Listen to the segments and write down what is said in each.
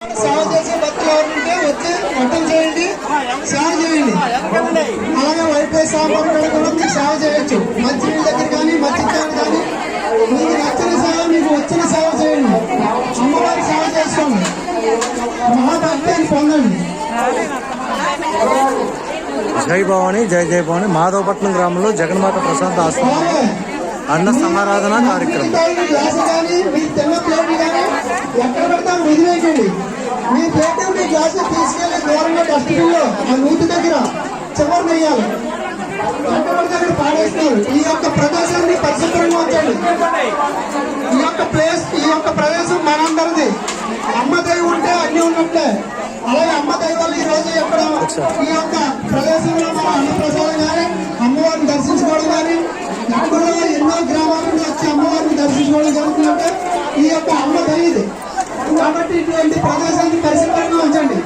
సేవ చేసే భక్తులు ఎవరంటే వచ్చి వంటలు చేయండి, సేవ చేయండి. అలాగే వైఫై సాంబార్ కూడా మీకు సేవ చేయొచ్చు. మంచినీళ్ళ దగ్గర కానీ మంచినీళ్ళు కానీ మీకు నచ్చిన సేవ, మీకు వచ్చిన సేవ చేయండి. అమ్మవారి సేవ చేసుకోండి, మహాభక్తిని పొందండి. జై భవాని జై జై భవాని మాధవపట్నం గ్రామంలో జగన్మాత ప్రసాద్ ఆశ్రమం అన్న సమారాధన కార్యక్రమం. గ్లాసు కానీ మీ తెల్ల ప్లేట్లు కానీ ఎక్కడ పెడతా వదిలేయండి. మీ ప్లేట్ మీ గ్లాసు తీసుకెళ్లి దూరంగా డస్ట్బిన్ లో ఆ నూతి దగ్గర చివరి వేయాలి. ఎక్కడ పడితే అక్కడ పాడేస్తున్నారు. ఈ యొక్క ప్రదేశాన్ని పరిశుభ్రంగా ఉంచండి. ఈ యొక్క ప్రదేశం మనందరిది. అమ్మ దయ ఉంటే అన్ని ఉన్నట్లే. అలాగే అమ్మ దయ వల్ల ఈ రోజు ఎక్కడ ఈ యొక్క ప్రదేశంలో మనం అన్నప్రసాదం కానీ అమ్మవారిని దర్శించుకోవడం కానీ ఎక్కడో ఎన్నో గ్రామాల నుండి వచ్చి అమ్మవారిని దర్శించుకోవడం జరుగుతుందంటే ఈ యొక్క అమ్మ దయ ఇది. కాబట్టి ఇటువంటి ప్రదేశాన్ని పరిశుభ్రంగా ఉంచండి.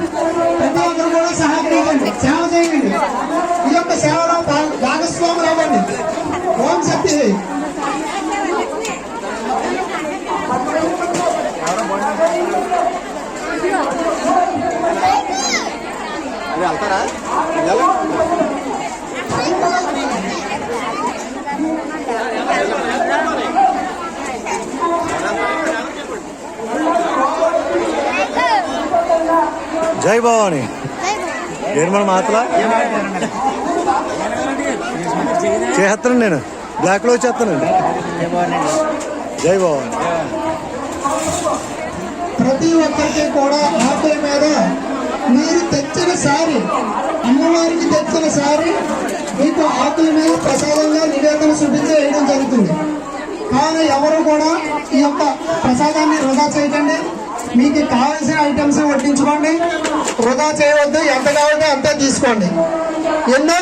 ప్రతి ఒక్కరు కూడా సహకరించండి, సేవ చేయండి. ఈ యొక్క సేవలో భాగస్వాములు అవ్వండి. ఓం శక్తి. వెళ్తారా? జై భవాని నిర్మల మాతల చేస్తాను, నేను బ్లాక్ లో వచ్చేస్తానండి. జై భవాని. ప్రతి ఒక్కరికి కూడా ఆకుల మీద మీరు తెచ్చిన సారి, అమ్మవారికి తెచ్చిన సారి మీకు ఆకుల మీద ప్రసాదంగా నివేదన చూపించి వేయడం జరుగుతుంది. కానీ ఎవరు కూడా ఈ యొక్క ప్రసాదాన్ని వృధా చేయకండి. మీకు కావాల్సిన ఐటమ్స్ వడ్డించుకోండి, వృధా చేయవద్దు. ఎంత కావాలంటే అంతే తీసుకోండి. ఎన్నో